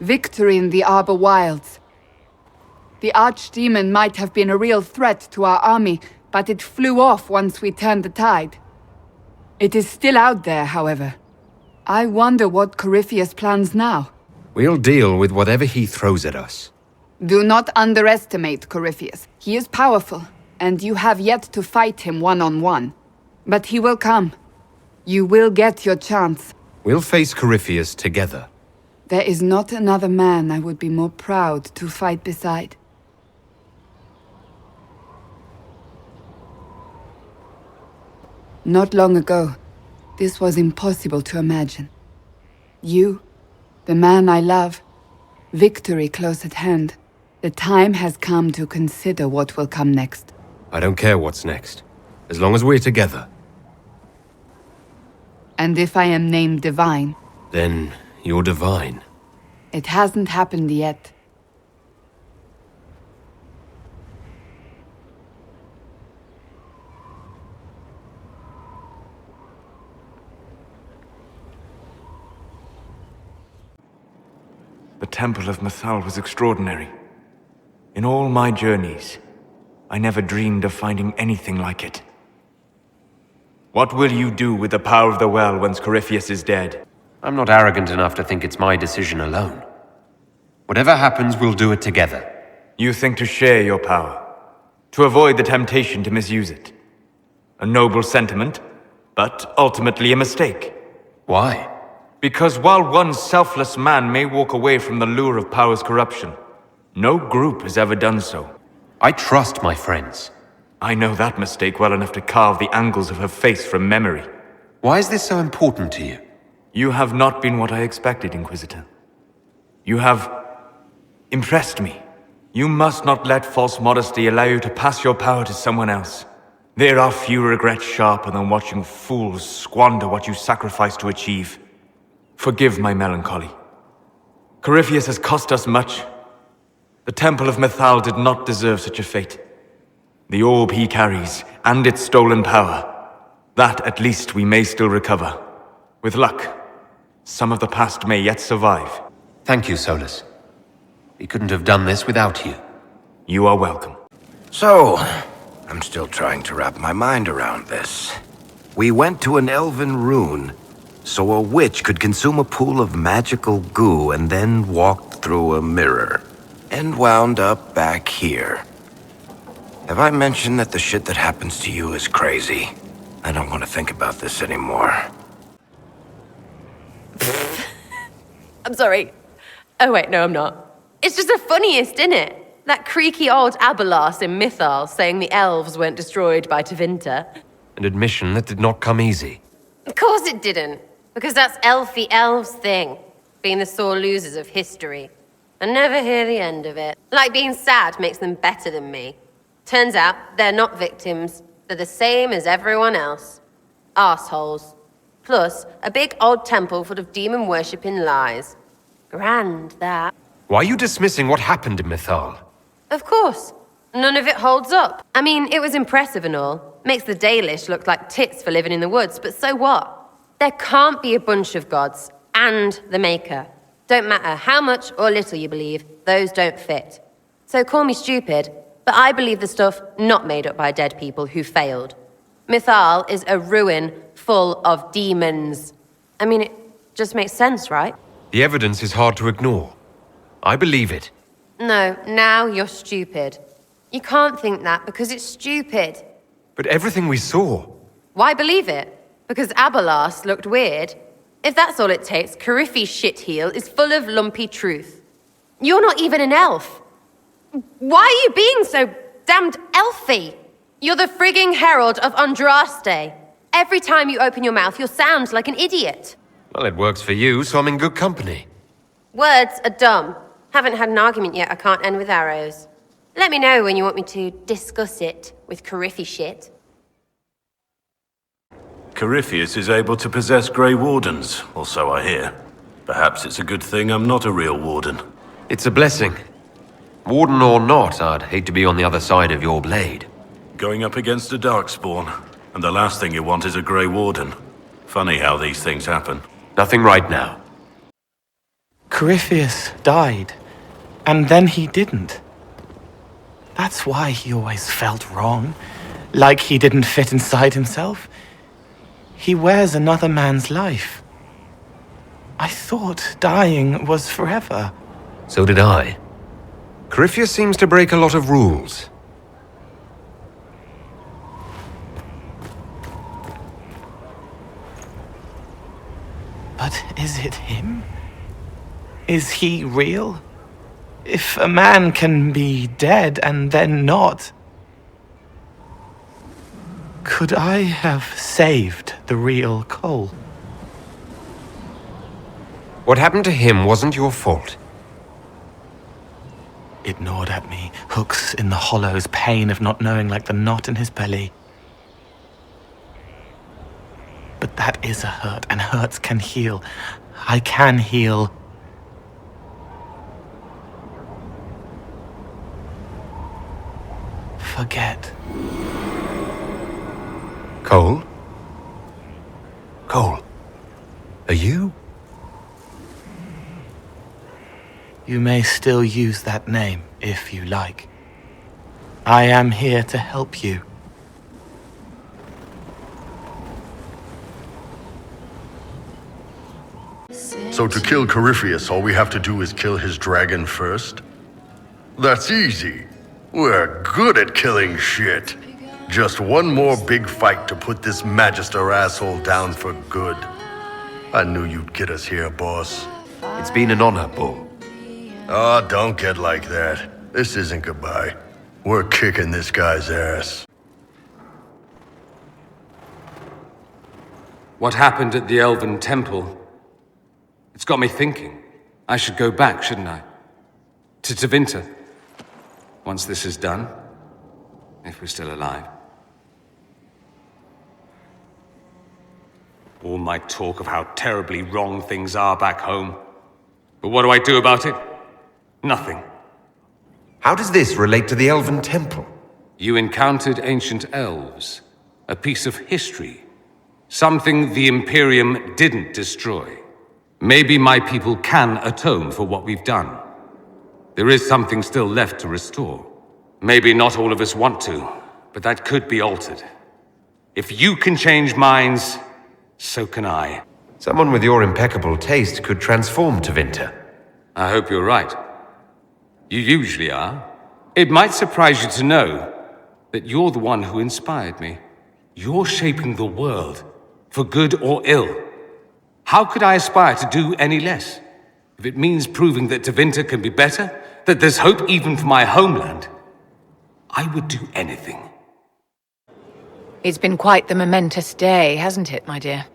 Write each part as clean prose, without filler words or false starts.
Victory in the Arbor Wilds. The archdemon might have been a real threat to our army, but it flew off once we turned the tide. It is still out there, however. I wonder what Corypheus plans now. We'll deal with whatever he throws at us. Do not underestimate Corypheus. He is powerful, and you have yet to fight him one-on-one. But he will come. You will get your chance. We'll face Corypheus together. There is not another man I would be more proud to fight beside. Not long ago, this was impossible to imagine. You, the man I love, victory close at hand. The time has come to consider what will come next. I don't care what's next, as long as we're together. And if I am named divine? Then you're divine. It hasn't happened yet. The Temple of Mithal was extraordinary. In all my journeys, I never dreamed of finding anything like it. What will you do with the power of the well once Corypheus is dead? I'm not arrogant enough to think it's my decision alone. Whatever happens, we'll do it together. You think to share your power, to avoid the temptation to misuse it. A noble sentiment, but ultimately a mistake. Why? Because while one selfless man may walk away from the lure of power's corruption, no group has ever done so. I trust my friends. I know that mistake well enough to carve the angles of her face from memory. Why is this so important to you? You have not been what I expected, Inquisitor. You have impressed me. You must not let false modesty allow you to pass your power to someone else. There are few regrets sharper than watching fools squander what you sacrifice to achieve. Forgive my melancholy. Corypheus has cost us much. The Temple of Mithal did not deserve such a fate. The orb he carries, and its stolen power, that at least we may still recover. With luck, some of the past may yet survive. Thank you, Solus. We couldn't have done this without you. You are welcome. So, I'm still trying to wrap my mind around this. We went to an elven rune, so a witch could consume a pool of magical goo and then walked through a mirror, and wound up back here. Have I mentioned that the shit that happens to you is crazy? I don't want to think about this anymore. I'm sorry. Oh wait, no I'm not. It's just the funniest, isn't it? That creaky old Abelarth in Mythal saying the elves weren't destroyed by 𝚑𝚘𝚘𝚗. An admission that did not come easy. Of course it didn't. Because that's Elfie Elves' thing. Being the sore losers of history. And never hear the end of it. Like being sad makes them better than me. Turns out, they're not victims. They're the same as everyone else. Arseholes. Plus, a big old temple full of demon-worshipping lies. Grand, that. Why are you dismissing what happened in Mithal? Of course. None of it holds up. I mean, it was impressive and all. Makes the Ďaļish look like tits for living in the woods, but so what? There can't be a bunch of gods, and the Maker. Don't matter how much or little you believe, those don't fit. So call me stupid, but I believe the stuff not made up by dead people who failed. Mithal is a ruin full of demons. I mean, it just makes sense, right? The evidence is hard to ignore. I believe it. No, now you're stupid. You can't think that because it's stupid. But everything we saw... Why believe it? Because Abelarth looked weird? If that's all it takes, Corypheus shitheel is full of lumpy truth. You're not even an elf. Why are you being so damned elfy? You're the frigging herald of Andraste. Every time you open your mouth, you'll sound like an idiot. Well, it works for you, so I'm in good company. Words are dumb. Haven't had an argument yet I can't end with arrows. Let me know when you want me to discuss it with Corypheus shit. Corypheus is able to possess Grey Wardens, or so I hear. Perhaps it's a good thing I'm not a real Warden. It's a blessing. Warden or not, I'd hate to be on the other side of your blade. Going up against a Darkspawn, and the last thing you want is a Grey Warden. Funny how these things happen. Nothing right now. Corypheus died, and then he didn't. That's why he always felt wrong, like he didn't fit inside himself. He wears another man's life. I thought dying was forever. So did I. Corypheus seems to break a lot of rules. But is it him? Is he real? If a man can be dead and then not, could I have saved the real Cole? What happened to him wasn't your fault. It gnawed at me, hooks in the hollows, pain of not knowing, like the knot in his belly. But that is a hurt, and hurts can heal. I can heal. Forget. Cole? Cole? Are you? You may still use that name, if you like. I am here to help you. So to kill Corypheus, all we have to do is kill his dragon first? That's easy. We're good at killing shit. Just one more big fight to put this Magister asshole down for good. I knew you'd get us here, boss. It's been an honor, Bull. Oh, don't get like that. This isn't goodbye. We're kicking this guy's ass. What happened at the Elven Temple? It's got me thinking. I should go back, shouldn't I? To 𝚤𝚘. Once this is done. If we're still alive. All my talk of how terribly wrong things are back home. But what do I do about it? Nothing. How does this relate to the Elven Temple? You encountered ancient elves. A piece of history. Something the Imperium didn't destroy. Maybe my people can atone for what we've done. There is something still left to restore. Maybe not all of us want to, but that could be altered. If you can change minds, so can I. Someone with your impeccable taste could transform 𝚤𝚘. I hope you're right. You usually are. It might surprise you to know that you're the one who inspired me. You're shaping the world, for good or ill. How could I aspire to do any less? If it means proving that 𝚤𝚘 can be better, that there's hope even for my homeland, I would do anything. It's been quite the momentous day, hasn't it, my dear?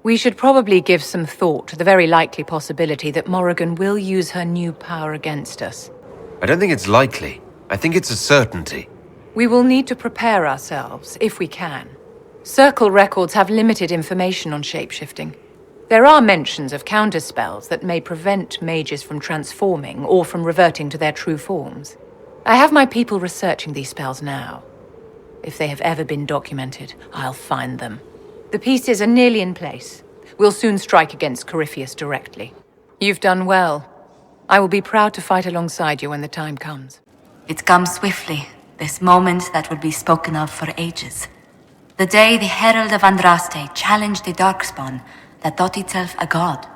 We should probably give some thought to the very likely possibility that Morrigan will use her new power against us. I don't think it's likely. I think it's a certainty. We will need to prepare ourselves, if we can. Circle records have limited information on shapeshifting. There are mentions of counterspells that may prevent mages from transforming or from reverting to their true forms. I have my people researching these spells now. If they have ever been documented, I'll find them. The pieces are nearly in place. We'll soon strike against Corypheus directly. You've done well. I will be proud to fight alongside you when the time comes. It comes swiftly, this moment that will be spoken of for ages. The day the Herald of Andraste challenged the Darkspawn that thought itself a god.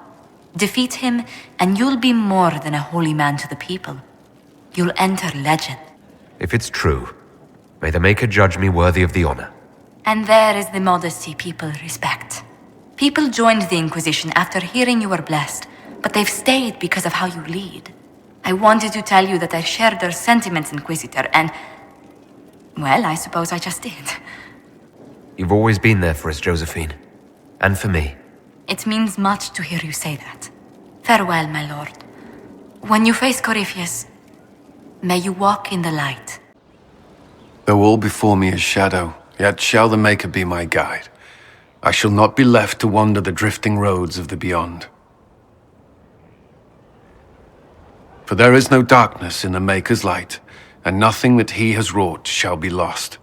Defeat him, and you'll be more than a holy man to the people. You'll enter legend. If it's true, may the Maker judge me worthy of the honor. And there is the modesty people respect. People joined the Inquisition after hearing you were blessed, but they've stayed because of how you lead. I wanted to tell you that I shared their sentiments, Inquisitor, and... well, I suppose I just did. You've always been there for us, Josephine. And for me. It means much to hear you say that. Farewell, my lord. When you face Corypheus, may you walk in the light. Though all before me is shadow, yet shall the Maker be my guide. I shall not be left to wander the drifting roads of the beyond. For there is no darkness in the Maker's light, and nothing that he has wrought shall be lost.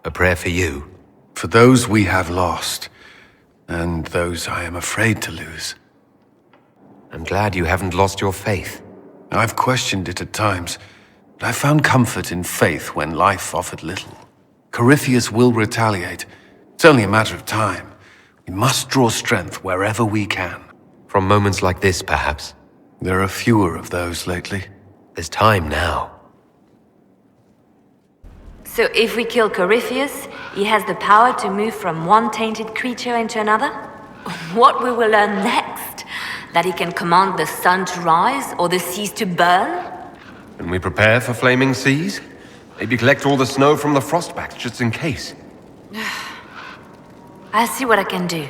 A prayer for you. For those we have lost, and those I am afraid to lose. I'm glad you haven't lost your faith. I've questioned it at times, but I found comfort in faith when life offered little. Corypheus will retaliate. It's only a matter of time. We must draw strength wherever we can. From moments like this, perhaps. There are fewer of those lately. There's time now. So if we kill Corypheus, he has the power to move from one tainted creature into another? What we will learn next? That he can command the sun to rise or the seas to burn? Can we prepare for flaming seas? Maybe collect all the snow from the frostbacks just in case. I'll see what I can do.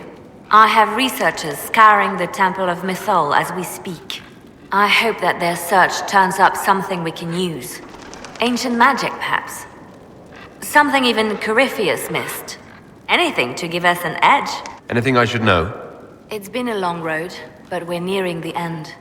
I have researchers scouring the Temple of Mythal as we speak. I hope that their search turns up something we can use. Ancient magic, perhaps. Something even Corypheus missed. Anything to give us an edge. Anything I should know? It's been a long road, but we're nearing the end.